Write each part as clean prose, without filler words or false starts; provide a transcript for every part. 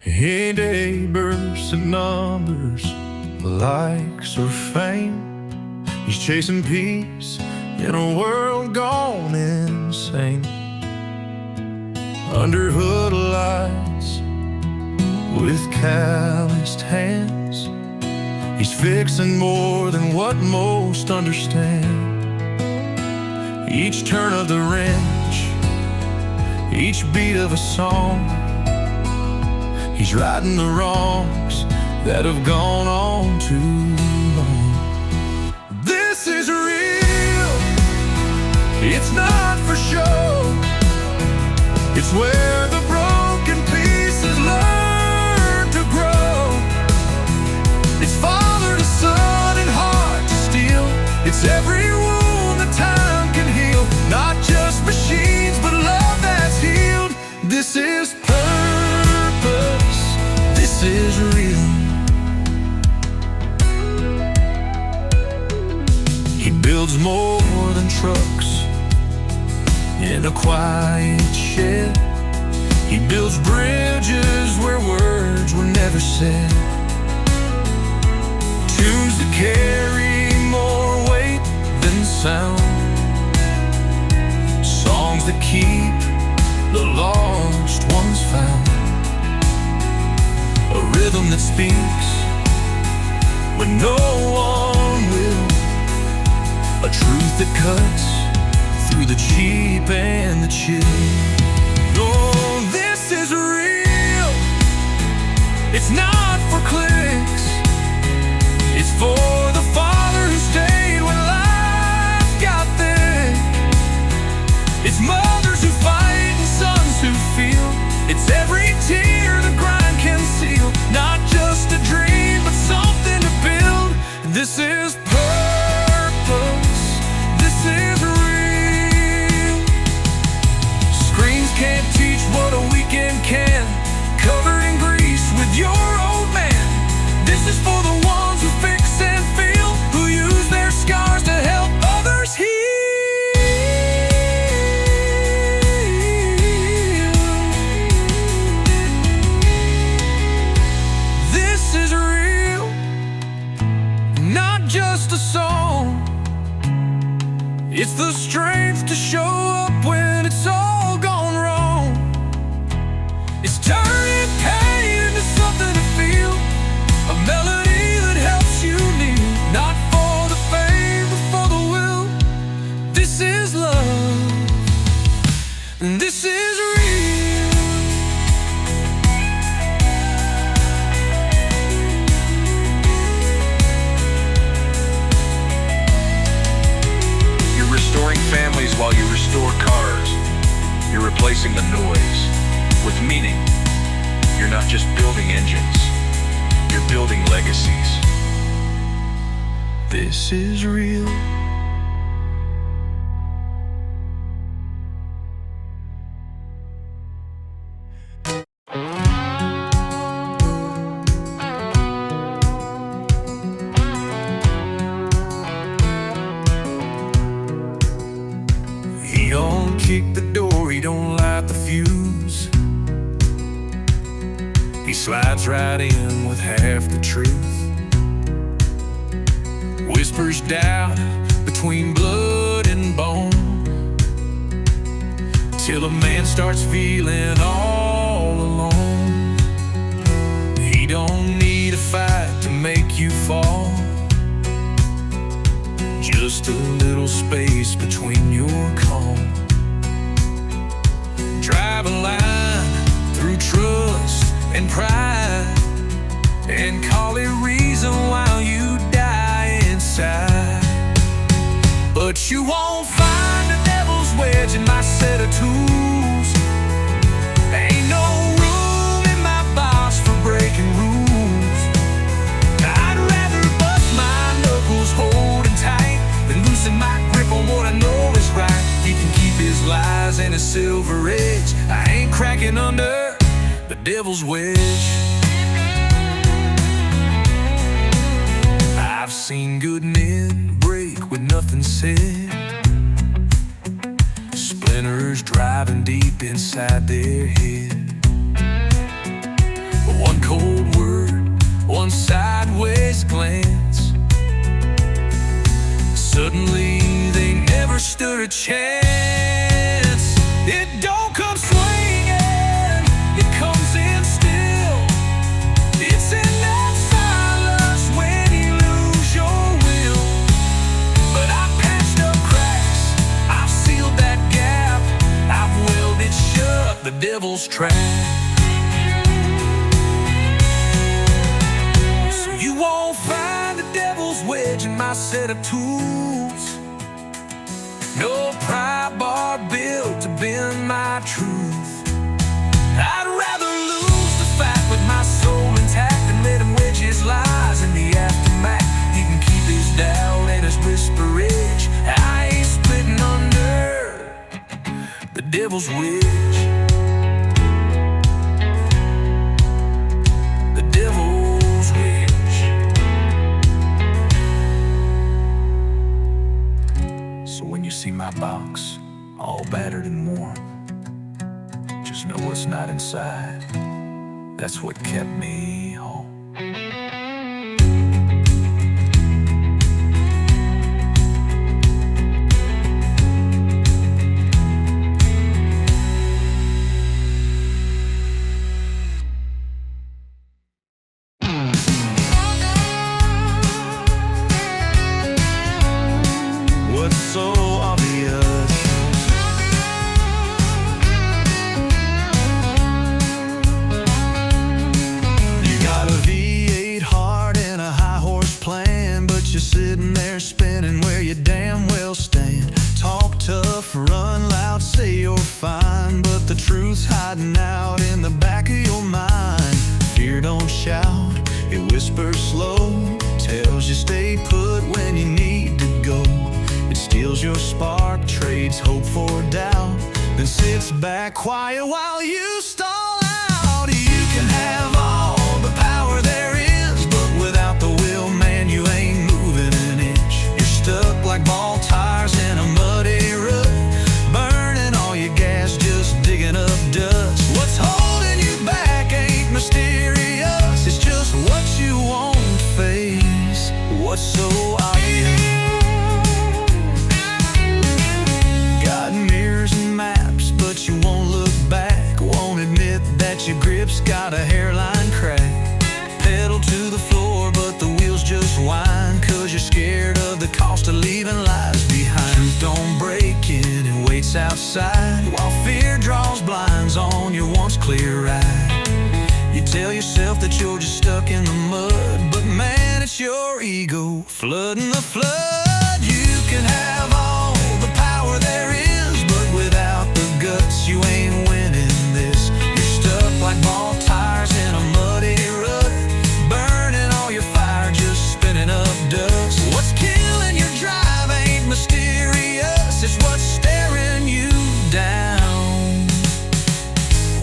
He neighbors and numbers, likes or fame. He's chasing peace in a world gone insane. Under hood lights with calloused hands, he's fixing more than what most understand. Each turn of the wrench, each beat of a song, he's righting the wrongs that have gone on too long. This is real, it's not for show. It's where the broken pieces learn to grow. It's father to son and heart to steel. It's every wound that time can heal. Not just machines, but love that's healed. This is purpose, this is real. He builds more than trucks in a quiet shed. He builds bridges where words were never said. Tunes that carry more weight than sound. Songs that keep the lost ones found. A rhythm that speaks when no one will. A truth that cuts through the cheap and the chill. Oh, this is real. It's not for clicks. It's for the father who stayed when life got thick. It's mothers who fight and sons who feel. It's every tear the grind can seal. Not just a dream, but something to build. This is purpose. This is real. Screens can't teach what a weekend can. Covered in grease with your old man. This is for the ones who fix and feel, who use their scars to help others heal. This is real, not just a song. It's the strength to show up when it's all gone wrong. It's turning pain into something to feel. A melody that helps you kneel. Not for the fame, but for the will. This is love, and this is real. You're restoring families while you restore cars. You're replacing the noise with meaning. You're not just building engines, you're building legacies. This is real. He don't kick the door, he don't light the fuse. He slides right in with half the truth. Whispers doubt between blood and bone, till a man starts feeling all alone. He don't need a fight to make you fall. Just a little space between your calm. Drive a line through trust and pride, and call it reason while you die inside. But you won't find a devil's wedge in my set of tools. Ain't no room in my box for breaking rules. I'd rather bust my knuckles holding tight than loosen my grip on what I know is right. He can keep his lies and his silver edge. I ain't cracking under the devil's wedge. I've seen good men break with nothing said. Splinters driving deep inside their head. stood a chance. It don't come swinging, it comes in still. It's in that silence when you lose your will. But I've patched up cracks, I've sealed that gap, I've welded shut the devil's trap. So you won't find the devil's wedge in my set of tools. No pry bar built to bend my truth. I'd rather lose the fight with my soul intact than let him wedge his lies in the aftermath. He can keep his doubt and his whisperage. I ain't splitting under the devil's wedge. The devil's wedge. So when you see my box all battered and worn, just know what's not inside. That's what kept me home. What's so obvious? You got a V8 heart and a high horse plan, but you're sitting there spinning where you damn well stand. Talk tough, run loud, say you're fine, but the truth's hiding out in the back of your mind. Fear don't shout, it whispers slow, tells you stay put when you need to go. It steals your spark, trades hope for doubt, then sits back quiet while you stall out. You can have all the power there is, but without the will, man, you ain't moving an inch. You're stuck like ball tires in a muddy rut, burning all your gas, just digging up dust. What's holding you back ain't mysterious, it's just what you won't face. What's so obvious? Got mirrors and maps, but you won't look back. Won't admit that your grip's got a hairline crack. Pedal to the floor, but the wheels just whine, 'cause you're scared of the cost of leaving lives behind. Truth don't break in, it waits outside, while fear draws blinds on your once clear ride. You tell yourself that you're just stuck in the mud, but man, it's your ego flooding the flood. You can have all the power there is, but without the guts, you ain't winning this. You're stuck like ball tires in a muddy rut, burning all your fire, just spinning up dust. What's killing your drive ain't mysterious, it's what's staring you down.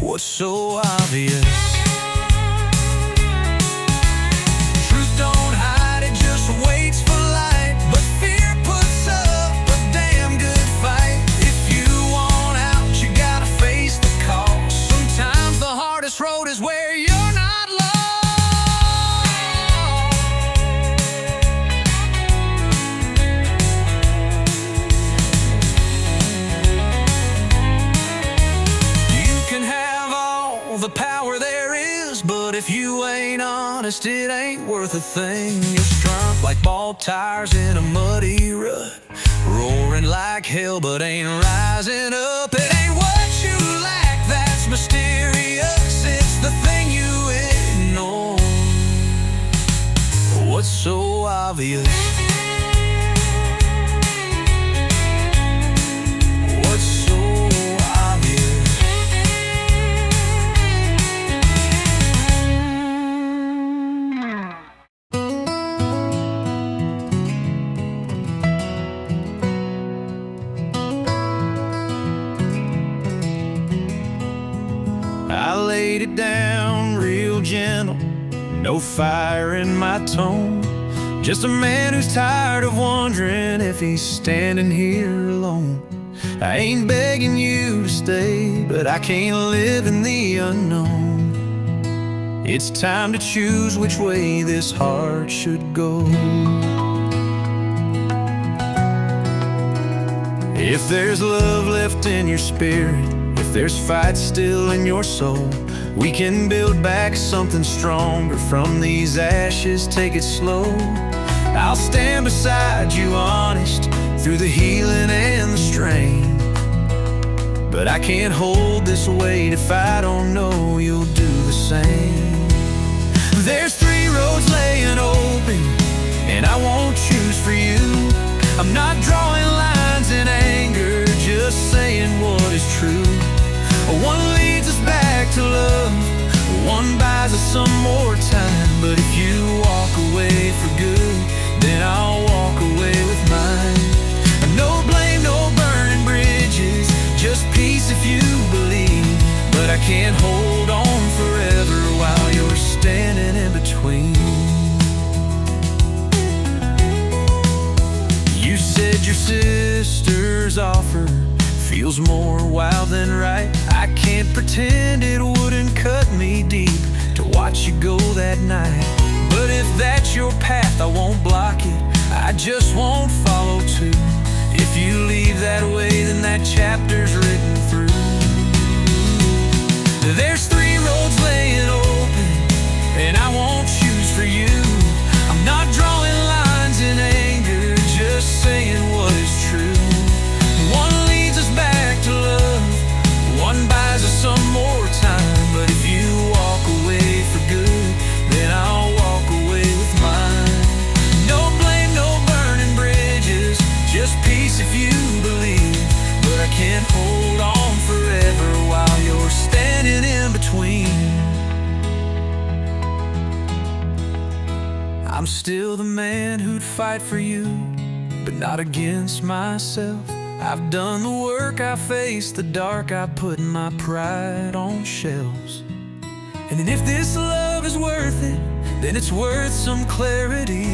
What's so obvious? Truth don't hide, it just waits for light, but fear puts up a damn good fight. If you want out, you gotta face the cost. Sometimes the hardest road is where you're not lost. You can have all the power there is, but if you ain't honest, it ain't worth a thing. You're strung like ball tires in a muddy rut, roaring like hell but ain't rising up. It ain't what you lack that's mysterious, it's the thing you ignore. What's so obvious? What's so obvious? I laid it down real gentle, no fire in my tone. Just a man who's tired of wondering if he's standing here alone. I ain't begging you to stay, but I can't live in the unknown. It's time to choose which way this heart should go. If there's love left in your spirit, if there's fight still in your soul, we can build back something stronger from these ashes. Take it slow. I'll stand beside you, honest, through the healing and the strain. But I can't hold this weight if I don't know you'll do the same. There's 3 roads laying open, and I won't choose for you. I'm not drawing lines in anger, just saying what is true. One leads us back to love, one buys us some more time. But if you walk away for good, then I'll walk away with mine. No blame, no burning bridges, just peace if you believe. But I can't hold on forever while you're standing in between. You said your sister's offer feels more wild than right. I can't pretend it wouldn't cut me deep to watch you go that night. But if that's your path, I won't block it, I just won't follow too. If you leave that way, then that chapter's written through. There's 3 roads laying open, and I won't choose for you. I'm not drawing lines in anger, just saying what is true. One leads us back to love, one buys us some more time. But if you walk away for good, then I'll walk away with mine. No blame, no burning bridges, just peace if you believe. But I can't hold on forever while you're standing in between. I'm still the man who'd fight for you, but not against myself. I've done the work, I faced the dark, I put my pride on shelves. And then if this love is worth it, then it's worth some clarity.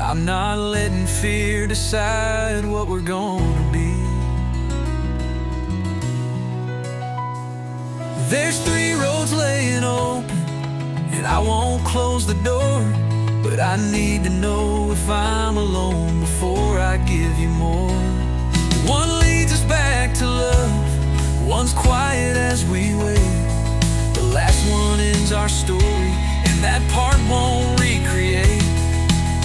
I'm not letting fear decide what we're gonna be. There's 3 roads laying open, and I won't close the door. But I need to know if I'm alone before I give you more. One leads us back to love, one's quiet as we wait. The last one ends our story, and that part won't recreate.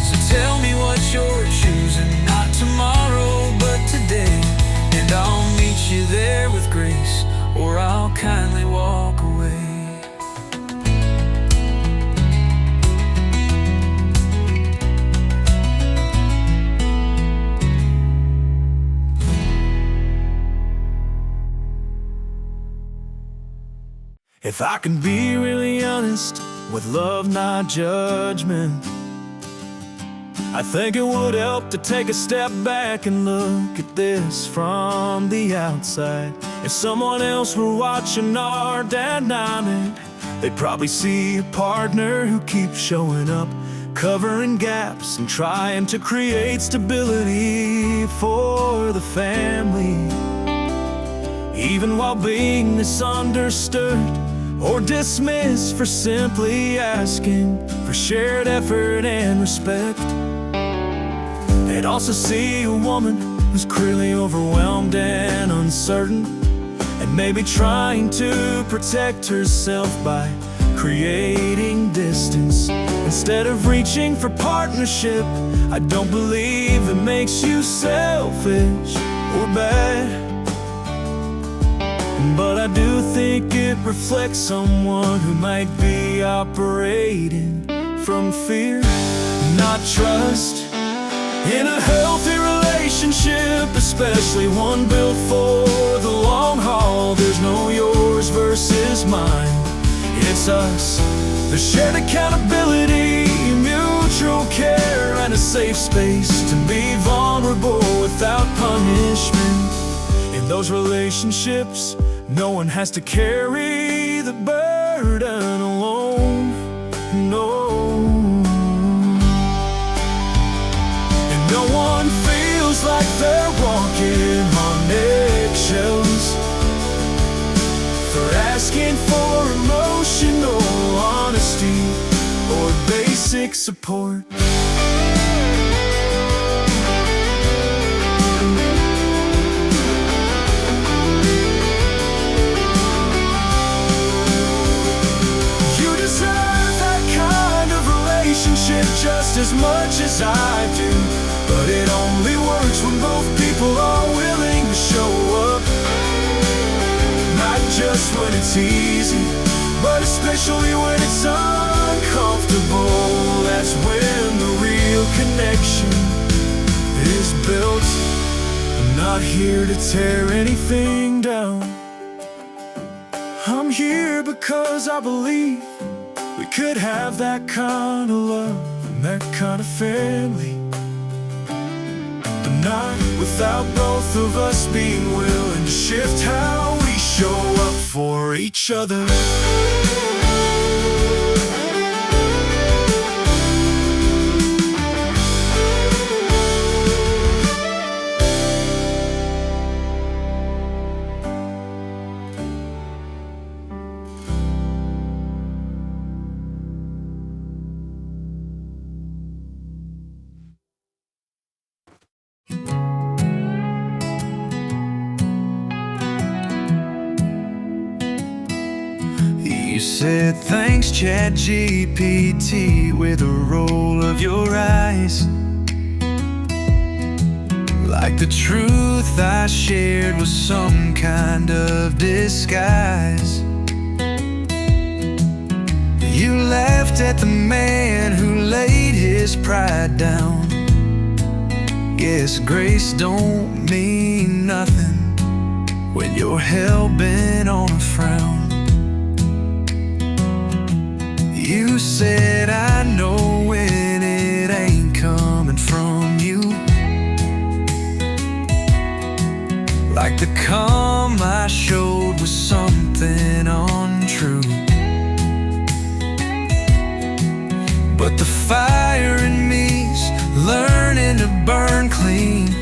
So tell me what you're choosing, not tomorrow, but today. And I'll meet you there with grace, or I'll kindly walk away. If I can be really honest, with love, not judgment, I think it would help to take a step back and look at this from the outside. If someone else were watching our dynamic, they'd probably see a partner who keeps showing up, covering gaps and trying to create stability for the family, even while being misunderstood or dismissed for simply asking for shared effort and respect. They'd also see a woman who's clearly overwhelmed and uncertain, and maybe trying to protect herself by creating distance instead of reaching for partnership. I don't believe it makes you selfish or bad, but I do think it reflects someone who might be operating from fear, not trust. In a healthy relationship, especially one built for the long haul, there's no yours versus mine. It's us, the shared accountability, mutual care, and a safe space to be vulnerable without punishment. In those relationships, no one has to carry the burden alone, no. And no one feels like they're walking on eggshells for asking for emotional honesty or basic support. just as much as I do, but it only works when both people are willing to show up. Not just when it's easy, but especially when it's uncomfortable. That's when the real connection is built. I'm not here to tear anything down. I'm here because I believe we could have that kind of love and that kind of family, but not without both of us being willing to shift how we show up for each other. You said thanks, ChatGPT, with a roll of your eyes. Like the truth I shared was some kind of disguise. You laughed at the man who laid his pride down. Guess grace don't mean nothing when you're hell-bent on a frown. You said I know when it ain't coming from you, like the calm I showed was something untrue. But the fire in me's learning to burn clean,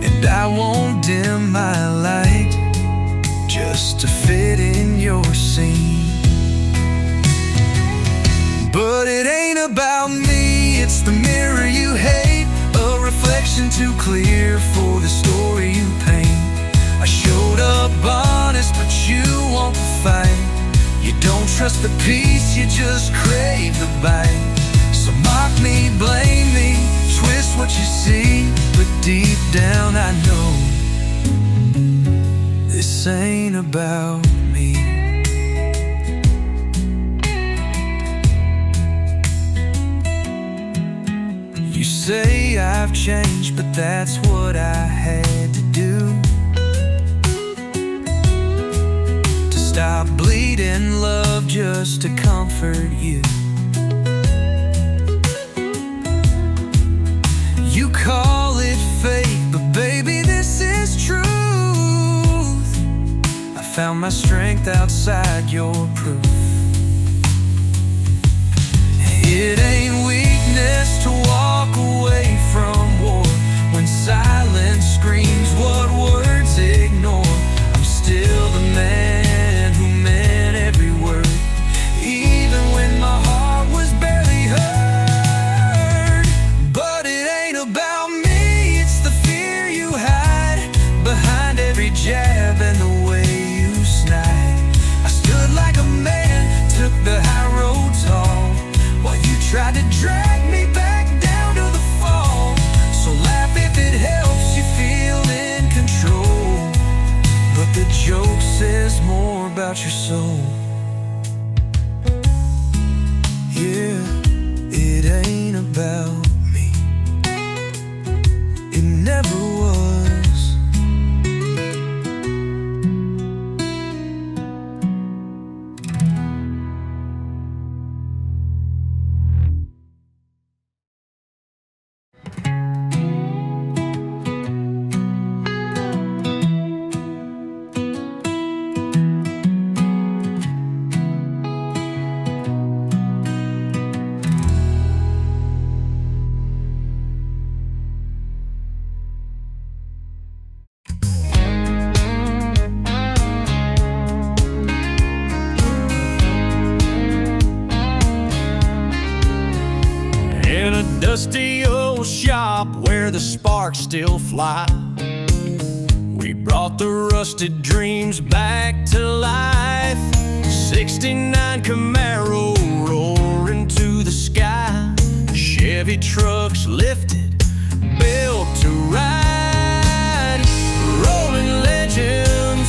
and I won't dim my light just to fit in your scene. But it ain't about me, it's the mirror you hate, a reflection too clear for the story you paint. I showed up honest, but you want the fight. You don't trust the peace, you just crave the bite. So mock me, blame me, twist what you see, but deep down I know this ain't about me. You say I've changed, but that's what I had to do to stop bleeding love just to comfort you. You call it fake, but baby, this is truth. I found my strength outside your proof. It ain't weakness to walk away from war when silence screams what words ignore. I'm still the man who meant every word, even when my heart was barely heard. But it ain't about me, it's the fear you hide behind every jab and the way you snide. I stood like a man, took the high road tall, while you tried to drag me back down to the fall. So laugh if it helps you feel in control, but the joke says more about your soul. Yeah, it ain't about me, it never was. Dusty old shop where the sparks still fly, we brought the rusted dreams back to life. 69 Camaro roaring to the sky. heavy trucks lifted, built to ride. Rolling legends,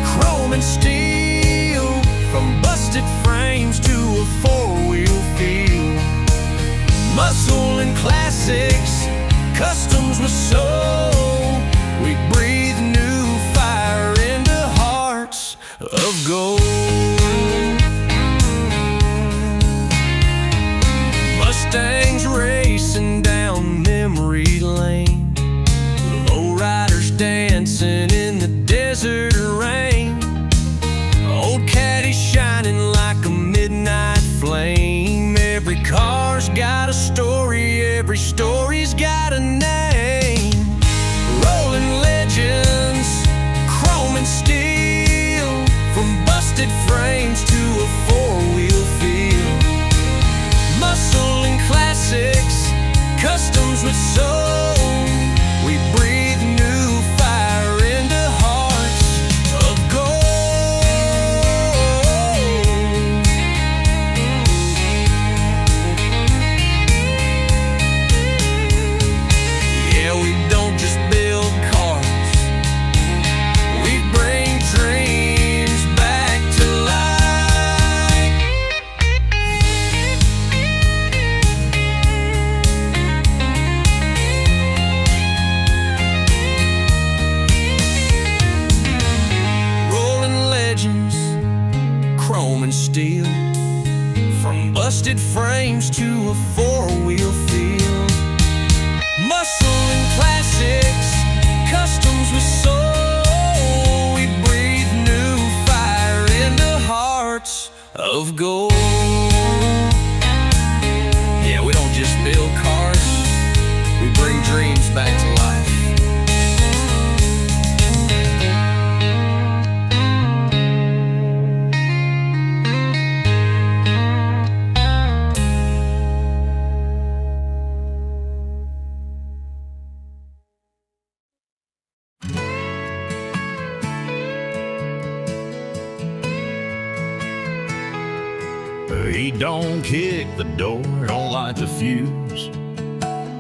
chrome and steel, from busted frames to a four-wheel feel. Muscle and classics, customs with soul. We breathe new fire into hearts of gold. Mustangs racing down memory lane, lowriders dancing in the desert rain. Old caddy shining like a midnight flame. Every car's got a story, every story's got a name. Rolling legends, chrome and steel, from busted frames to a four-wheel feel. Muscle and classics, customs with soul. We breathe new fire into hearts of gold. Yeah, we don't just build cars, we bring dreams back to life. Rolling legends, chrome and steel, from busted frames to a four-wheel feel. Muscle and classics, customs with soul. We breathe new fire into hearts of gold. Yeah, we don't just build cars, we bring dreams back to life. He don't kick the door, don't light the fuse.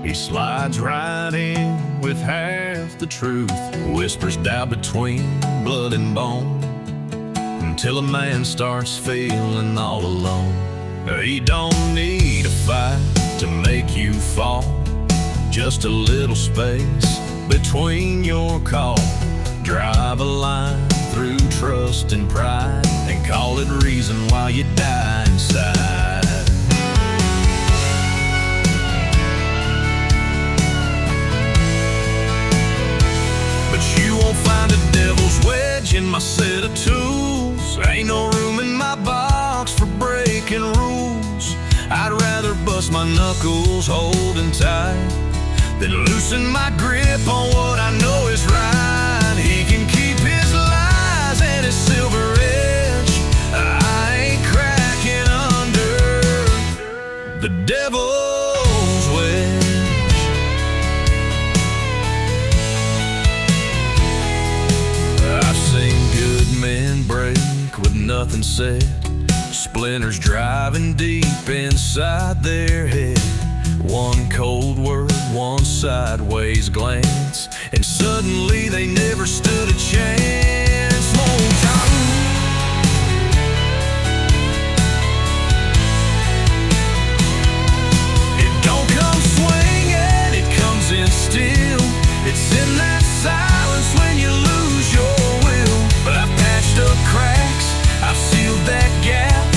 He slides right in with half the truth, whispers down between blood and bone, until a man starts feeling all alone. He don't need a fight to make you fall, just a little space between your call. Drive a line through trust and pride, and call it reason while you die inside. But you won't find a devil's wedge in my set of tools. Ain't no room in my box for breaking rules. I'd rather bust my knuckles holding tight than loosen my grip on what I know is right. He can keep his lies and his silver edge. I ain't cracking under the devil's wedge. I've seen good men break with nothing said, splinters driving deep inside their head. One cold word, one sideways glance, and suddenly they never stood a chance. More time. It don't come swinging, it comes in still. It's in that silence when you lose your will. But I've patched up cracks, I've sealed that gap,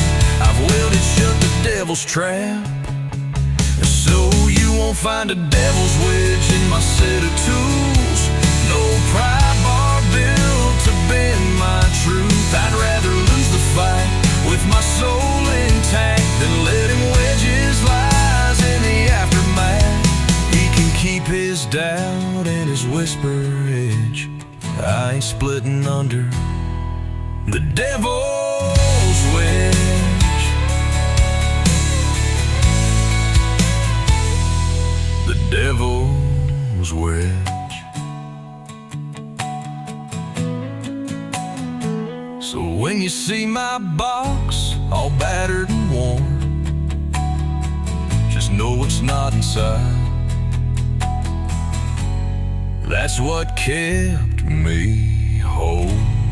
I've welded shut the devil's trap. So you won't find a devil's wedge in my set of tools. No pry bar built to bend my truth. I'd rather lose the fight with my soul intact than let him wedge his lies in the aftermath. He can keep his doubt and his whisper edge. I ain't splitting under the devil's wedge. The devil's wedge. So when you see my box all battered and worn, just know what's not inside. That's what kept me whole.